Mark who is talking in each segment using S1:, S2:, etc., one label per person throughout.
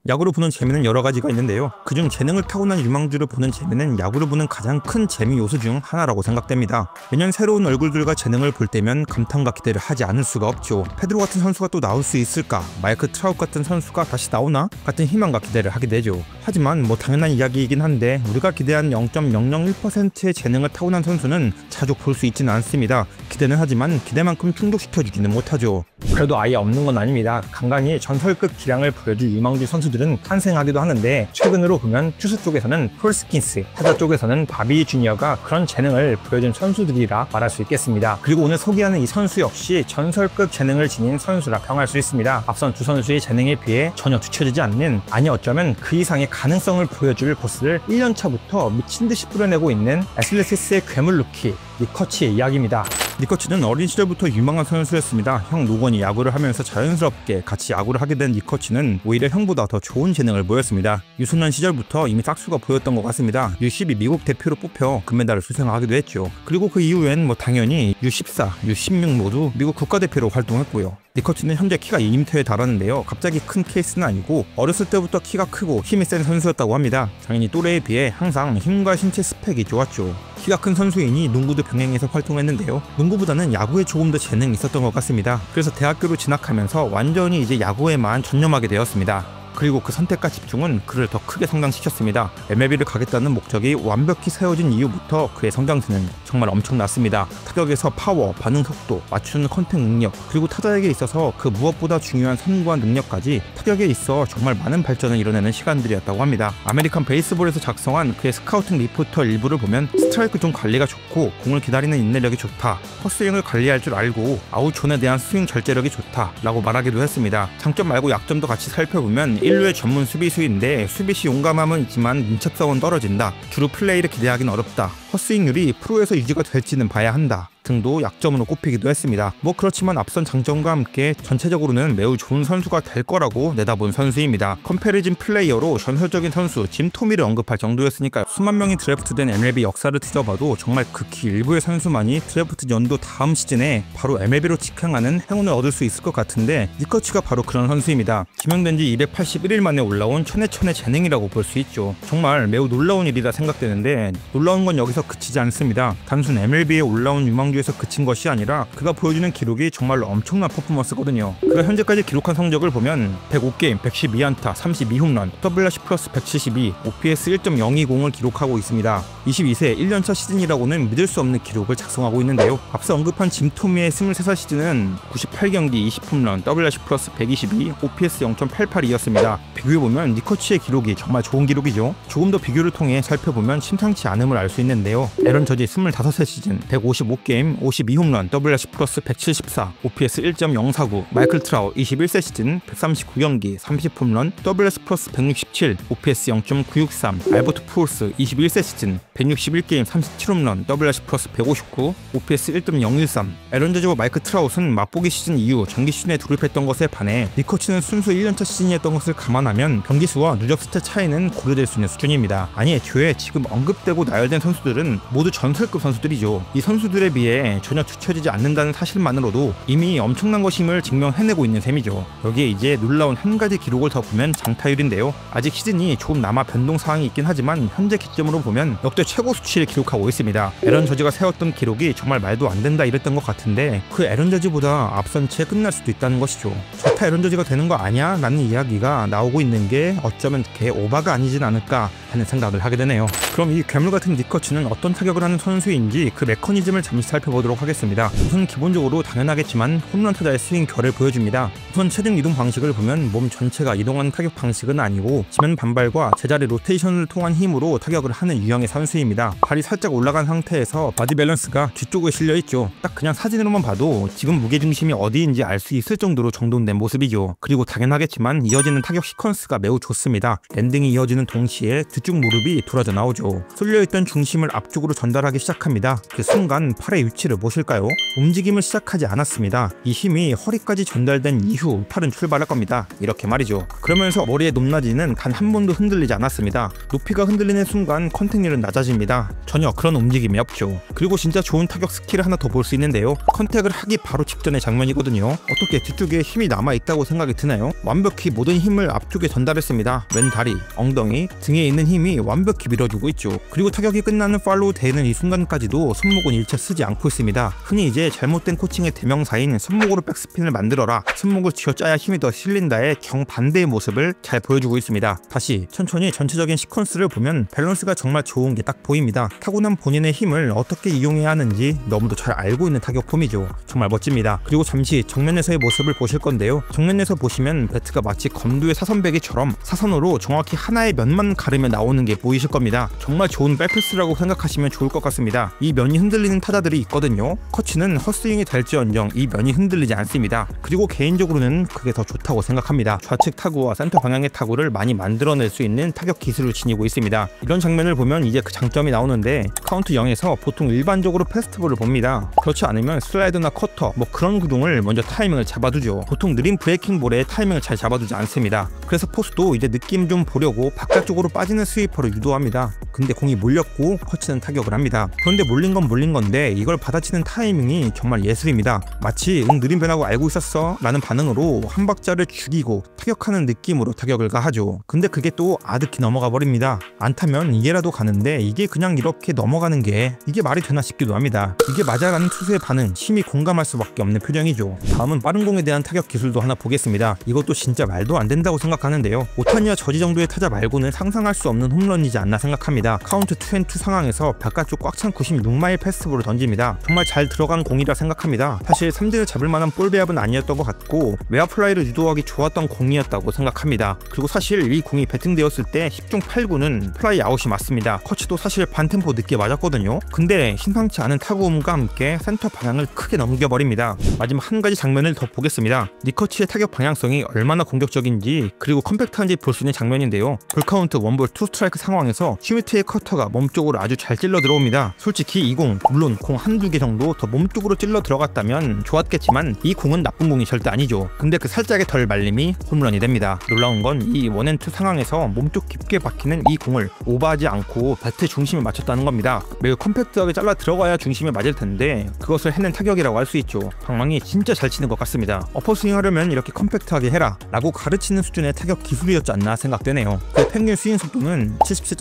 S1: 야구를 보는 재미는 여러 가지가 있는데요. 그중 재능을 타고난 유망주를 보는 재미는 야구를 보는 가장 큰 재미 요소 중 하나라고 생각됩니다. 매년 새로운 얼굴들과 재능을 볼 때면 감탄과 기대를 하지 않을 수가 없죠. 페드로 같은 선수가 또 나올 수 있을까? 마이크 트라웃 같은 선수가 다시 나오나? 같은 희망과 기대를 하게 되죠. 하지만 당연한 이야기이긴 한데 우리가 기대한 0.001%의 재능을 타고난 선수는 자주 볼 수 있지는 않습니다. 기대는 하지만 기대만큼 충족시켜주지는 못하죠. 그래도 아예 없는 건 아닙니다. 간간히 전설급 기량을 보여줄 유망주 선수들은 탄생하기도 하는데 최근으로 보면 투수 쪽에서는 폴스킨스, 타자 쪽에서는 바비 주니어가 그런 재능을 보여준 선수들이라 말할 수 있겠습니다. 그리고 오늘 소개하는 이 선수 역시 전설급 재능을 지닌 선수라 평할 수 있습니다. 앞선 두 선수의 재능에 비해 전혀 뒤처지지 않는, 아니 어쩌면 그 이상의 가능성을 보여줄 보스를 1년차부터 미친듯이 뿌려내고 있는 애슬레티스의 괴물 루키 니커치의 이야기입니다. 니커치는 어린 시절부터 유망한 선수였습니다. 형 노건이 야구를 하면서 자연스럽게 같이 야구를 하게 된 니커치는 오히려 형보다 더 좋은 재능을 보였습니다. 유소년 시절부터 이미 싹수가 보였던 것 같습니다. U12 미국 대표로 뽑혀 금메달을 수상하기도 했죠. 그리고 그 이후엔 당연히 U14, U16 모두 미국 국가대표로 활동했고요. 니커치는 현재 키가 2m에 달하는데요. 갑자기 큰 케이스는 아니고 어렸을 때부터 키가 크고 힘이 센 선수였다고 합니다. 당연히 또래에 비해 항상 힘과 신체 스펙이 좋았죠. 키가 큰 선수이니 농구도 병행해서 활동했는데요. 농구보다는 야구에 조금 더 재능이 있었던 것 같습니다. 그래서 대학교로 진학하면서 완전히 이제 야구에만 전념하게 되었습니다. 그리고 그 선택과 집중은 그를 더 크게 성장시켰습니다. MLB를 가겠다는 목적이 완벽히 세워진 이후부터 그의 성장세는 정말 엄청났습니다. 타격에서 파워, 반응 속도, 맞추는 컨택 능력, 그리고 타자에게 있어서 그 무엇보다 중요한 선구와 능력까지 타격에 있어 정말 많은 발전을 이뤄내는 시간들이었다고 합니다. 아메리칸 베이스볼에서 작성한 그의 스카우팅 리포터 일부를 보면 스트라이크 존 관리가 좋고 공을 기다리는 인내력이 좋다, 헛스윙을 관리할 줄 알고 아웃존에 대한 스윙 절제력이 좋다 라고 말하기도 했습니다. 장점 말고 약점도 같이 살펴보면 1루의 전문 수비수인데 수비시 용감함은 있지만 민첩성은 떨어진다, 주루 플레이를 기대하기는 어렵다, 헛스윙률이 프로에서 유지가 될지는 봐야 한다 등도 약점으로 꼽히기도 했습니다. 그렇지만 앞선 장점과 함께 전체적으로는 매우 좋은 선수가 될 거라고 내다본 선수입니다. 컴패리즌 플레이어로 전설적인 선수 짐 토미를 언급할 정도였으니까요. 수만 명이 드래프트된 MLB 역사를 뒤져봐도 정말 극히 일부의 선수만이 드래프트 연도 다음 시즌에 바로 MLB로 직행하는 행운을 얻을 수 있을 것 같은데 니커치가 바로 그런 선수입니다. 지명된 지 281일 만에 올라온 천의 재능이라고 볼 수 있죠. 정말 매우 놀라운 일이라 생각되는데 놀라운 건 여기서 그치지 않습니다. 단순 MLB에 올라온 유망주 에서 그친 것이 아니라 그가 보여주는 기록이 정말로 엄청난 퍼포먼스거든요. 그가 현재까지 기록한 성적을 보면 105게임, 112안타, 32홈런, WRC 플러스 172, OPS 1.020을 기록하고 있습니다. 22세 1년차 시즌이라고는 믿을 수 없는 기록을 작성하고 있는데요. 앞서 언급한 짐 토미의 23살 시즌은 98경기 20홈런, WRC 플러스 122, OPS 0.88이었습니다. 비교해보면 니커치의 기록이 정말 좋은 기록이죠. 조금 더 비교를 통해 살펴보면 심상치 않음을 알 수 있는데요. 에런 저지 25세 시즌 155게임 52홈런, WRC 플러스 174, OPS 1.049, 마이클 트라웃 21세 시즌 139경기 30홈런, WRC 플러스 167, OPS 0.963, 알버트 푸올스 21세 시즌 161게임 37홈런, WRC 플러스 159, OPS 1.013. 에런 저지와 마이클 트라웃은 맛보기 시즌 이후 정기 시즌에 돌입했던 것에 반해 니커치는 순수 1년차 시즌이었던 것을 감안하면 경기수와 누적 스탯 차이는 고려될 수 있는 수준입니다. 아니 애초에 지금 언급되고 나열된 선수들은 모두 전설급 선수들이죠. 이 선수들에 비해 전혀 뒤처지지 않는다는 사실만으로도 이미 엄청난 것임을 증명해내고 있는 셈이죠. 여기에 이제 놀라운 한 가지 기록을 더 보면 장타율인데요. 아직 시즌이 조금 남아 변동사항이 있긴 하지만 현재 기점으로 보면 역대 최고 수치를 기록하고 있습니다. 에런 저지가 세웠던 기록이 정말 말도 안 된다 이랬던 것 같은데 그 에런 저지보다 앞선 채 끝날 수도 있다는 것이죠. 저타 에런 저지가 되는 거 아니야? 라는 이야기가 나오고 있는 게 어쩌면 개 오바가 아니진 않을까 하는 생각을 하게 되네요. 그럼 이 괴물 같은 니커치는 어떤 타격을 하는 선수인지 그 메커니즘을 잠시 살펴보도록 하겠습니다. 우선 기본적으로 당연하겠지만 홈런 타자의 스윙 결을 보여줍니다. 우선 체중 이동 방식을 보면 몸 전체가 이동하는 타격 방식은 아니고 지면 반발과 제자리 로테이션을 통한 힘으로 타격을 하는 유형의 선수입니다. 발이 살짝 올라간 상태에서 바디 밸런스가 뒤쪽에 실려있죠. 딱 그냥 사진으로만 봐도 지금 무게중심이 어디인지 알 수 있을 정도로 정돈된 모습이죠. 그리고 당연하겠지만 이어지는 타격 시퀀스가 매우 좋습니다. 랜딩이 이어지는 동시에 뒤쪽 무릎이 돌아져 나오죠. 쏠려있던 중심을 앞쪽으로 전달하기 시작합니다. 그 순간 팔의 위치를 보실까요? 움직임을 시작하지 않았습니다. 이 힘이 허리까지 전달된 이후 팔은 출발할 겁니다. 이렇게 말이죠. 그러면서 머리의 높낮이는 단 한 번도 흔들리지 않았습니다. 높이가 흔들리는 순간 컨택률은 낮아집니다. 전혀 그런 움직임이 없죠. 그리고 진짜 좋은 타격 스킬을 하나 더 볼 수 있는데요. 컨택을 하기 바로 직전의 장면이거든요. 어떻게 뒤쪽에 힘이 남아있다고 생각이 드나요? 완벽히 모든 힘을 앞쪽에 전달했습니다. 왼 다리, 엉덩이, 등에 있는 힘이 완벽히 밀어주고 있죠. 그리고 타격이 끝나는 팔로우 되는 이 순간까지도 손목은 일체 쓰지 않고 있습니다. 흔히 이제 잘못된 코칭의 대명사인 손목으로 백스핀을 만들어라, 손목을 쥐어짜야 힘이 더 실린다의 정반대의 모습을 잘 보여주고 있습니다. 다시 천천히 전체적인 시퀀스를 보면 밸런스가 정말 좋은 게 딱 보입니다. 타고난 본인의 힘을 어떻게 이용해야 하는지 너무도 잘 알고 있는 타격폼이죠. 정말 멋집니다. 그리고 잠시 정면에서의 모습을 보실 건데요. 정면에서 보시면 배트가 마치 검도의 사선배기처럼 사선으로 정확히 하나의 면만 가르며 나오는 게 보이실 겁니다. 정말 좋은 백패스라고 생각하시면 좋을 것 같습니다. 이 면이 흔들리는 타자들이 있거든요. 커츠는 헛스윙이 될지언정 이 면이 흔들리지 않습니다. 그리고 개인적으로는 그게 더 좋다고 생각합니다. 좌측 타구와 센터 방향의 타구를 많이 만들어낼 수 있는 타격 기술을 지니고 있습니다. 이런 장면을 보면 이제 그 장점이 나오는데, 카운트 0에서 보통 일반적으로 패스트볼을 봅니다. 그렇지 않으면 슬라이더나 커터 뭐 그런 구동을 먼저 타이밍을 잡아두죠. 보통 느린 브레이킹 볼에 타이밍을 잘 잡아두지 않습니다. 그래서 포수도 이제 느낌 좀 보려고 바깥쪽으로 빠지는 스위퍼로 유도합니다. 근데 공이 몰렸고 커츠는 타격을 합니다. 그런데 몰린 건 몰린 건데 이걸 받아치는 타이밍이 정말 예술입니다. 마치 느린 변화고 알고 있었어 라는 반응으로 한 박자를 죽이고 타격하는 느낌으로 타격을 가하죠. 근데 그게 또 아득히 넘어가 버립니다. 안타면 이해라도 가는데 이게 그냥 이렇게 넘어가는 게 이게 말이 되나 싶기도 합니다. 이게 맞아라는 투수의 반응, 심히 공감할 수밖에 없는 표정이죠. 다음은 빠른 공에 대한 타격 기술도 하나 보겠습니다. 이것도 진짜 말도 안 된다고 생각하는데요. 오타니와 저지 정도의 타자 말고는 상상할 수 없는 홈런이지 않나 생각합니다. 카운트 2&2 상황에서 바깥쪽 꽉 찬 96마일 패스트볼을 던집니다. 정말 잘 들어간 공이라 생각합니다. 사실 삼진을 잡을 만한 볼 배합은 아니었던 것 같고 외야 플라이를 유도하기 좋았던 공이었다고 생각합니다. 그리고 사실 이 공이 배팅되었을 때 10중 8구는 플라이 아웃이 맞습니다. 커츠도 사실 반템포 늦게 맞았거든요. 근데 심상치 않은 타구음과 함께 센터 방향을 크게 넘겨버립니다. 마지막 한 가지 장면을 더 보겠습니다. 니커츠의 타격 방향성이 얼마나 공격적인지 그리고 컴팩트한지 볼 수 있는 장면인데요. 볼카운트 원볼 투 스트라이크 상황에서 슈미트의 커터가 몸쪽으로 아주 잘 찔러 들어옵니다. 솔직히 이 공, 물론 공 한두 개 정도 더 몸쪽으로 찔러 들어갔다면 좋았겠지만 이 공은 나쁜 공이 절대 아니죠. 근데 그 살짝의 덜 말림이 홈런이 됩니다. 놀라운 건 이 원앤투 상황에서 몸쪽 깊게 박히는 이 공을 오버하지 않고 배트 중심에 맞췄다는 겁니다. 매우 컴팩트하게 잘라 들어가야 중심에 맞을 텐데 그것을 해낸 타격이라고 할 수 있죠. 방망이 진짜 잘 치는 것 같습니다. 어퍼스윙 하려면 이렇게 컴팩트하게 해라 라고 가르치는 수준의 타격 기술이었지 않나 생각되네요. 그 평균 스윙 속도는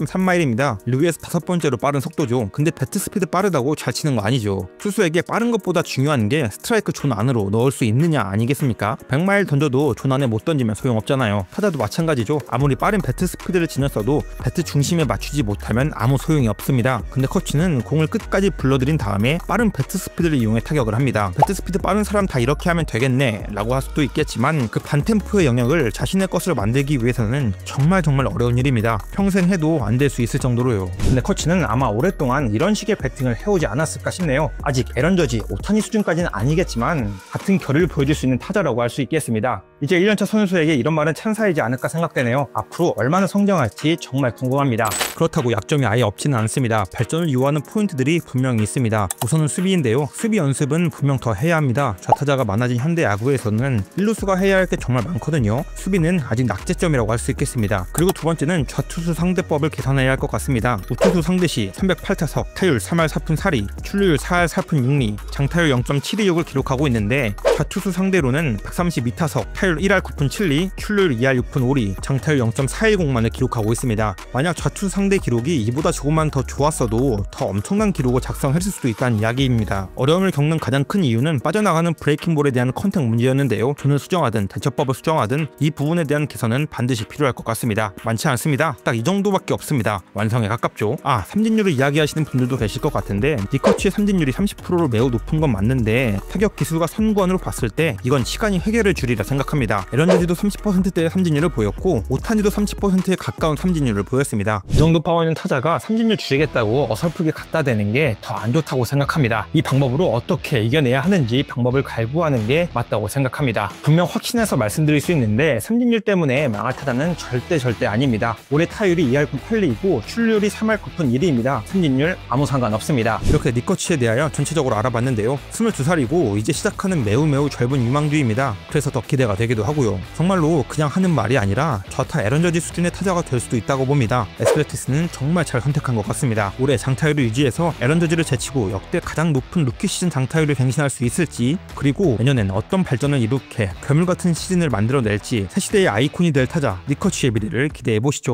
S1: 77.3마일입니다. 리그에서 5번째로 빠른 속도죠. 근데 배트 스피드 빠르다고 잘 치는 거 아니죠. 투수에게 빠른 것보다 중요한 게 스트라이크 존 안으로 넣을 수 있느냐 아니겠습니까? 100마일 던져도 존 안에 못 던지면 소용없잖아요. 타자도 마찬가지죠. 아무리 빠른 배트 스피드를 지녔어도 배트 중심에 맞추지 못하면 아무 소용이 없습니다. 근데 커츠는 공을 끝까지 불러들인 다음에 빠른 배트 스피드를 이용해 타격을 합니다. 배트 스피드 빠른 사람 다 이렇게 하면 되겠네 라고 할 수도 있겠지만 그 반템포의 영역을 자신의 것으로 만들기 위해서는 정말 어려운 일입니다. 평생 해도 안 될 수 있을 정도로요. 근데 커츠는 아마 오랫동안 이런 식의 배팅을 해오지 않았을까 싶네요. 아직 에런 저지, 오타니 수준까지는 아니겠지만 같은 결을 보여줄 수 있는 타자라고 할 수 있겠습니다. 이제 1년차 선수에게 이런 말은 찬사이지 않을까 생각되네요. 앞으로 얼마나 성장할지 정말 궁금합니다. 그렇다고 약점이 아예 없지는 않습니다. 발전을 요하는 포인트들이 분명히 있습니다. 우선은 수비인데요. 수비 연습은 분명 더 해야 합니다. 좌타자가 많아진 현대 야구에서는 1루수가 해야 할 게 정말 많거든요. 수비는 아직 낙제점이라고 할 수 있겠습니다. 그리고 두 번째는 좌투수 상대법을 개선해야 할 것 같습니다. 우투수 상대 시 308타석, 타율 3할 4푼 4리, 출루율 4할 4푼 6리, 장타율 0.726을 기록하고 있는데 좌투수 상대로는 132타석, 타율 1할 9푼 7리, 출루율 2할 6푼 5리, 장타율 0.410만을 기록하고 있습니다. 만약 좌투수 상대 기록이 이보다 조금만 더 좋았어도 더 엄청난 기록을 작성했을 수도 있다는 이야기입니다. 어려움을 겪는 가장 큰 이유는 빠져나가는 브레이킹볼에 대한 컨택 문제였는데요. 존을 수정하든 대처법을 수정하든 이 부분에 대한 개선은 반드시 필요할 것 같습니다. 많지 않습니다. 딱 이 정도밖에 없습니다. 완성에 가깝죠. 삼진율을 이야기하시는 분들도 계실 것 같은데 니커츠의 삼진율이 30%로 매우 높은 건 맞는데 타격 기술과 선구안으로 봤을 때 이건 시간이 해결을 주리라 생각합니다. 생각합니다. 에런 저지도 30%대의 삼진율을 보였고 오타니도 30%에 가까운 삼진율을 보였습니다. 이 정도 파워 있는 타자가 삼진율 줄이겠다고 어설프게 갖다 대는 게 더 안 좋다고 생각합니다. 이 방법으로 어떻게 이겨내야 하는지 방법을 갈구하는 게 맞다고 생각합니다. 분명 확신해서 말씀드릴 수 있는데 삼진율 때문에 망할 타자는 절대 아닙니다. 올해 타율이 2할 8리이고 출루율이 3할 9푼 1리입니다. 삼진율 아무 상관없습니다. 이렇게 니커츠에 대하여 전체적으로 알아봤는데요. 22살이고 이제 시작하는 매우 젊은 유망주입니다. 그래서 더 기대가 되기도 하고요. 정말로 그냥 하는 말이 아니라 좌타 에런 저지 수준의 타자가 될 수도 있다고 봅니다. 에스프레티스는 정말 잘 선택한 것 같습니다. 올해 장타율을 유지해서 에런 저지를 제치고 역대 가장 높은 루키 시즌 장타율을 갱신할 수 있을지, 그리고 내년엔 어떤 발전을 이룩해 괴물 같은 시즌을 만들어낼지 새 시대의 아이콘이 될 타자 니커츠의 미래를 기대해보시죠.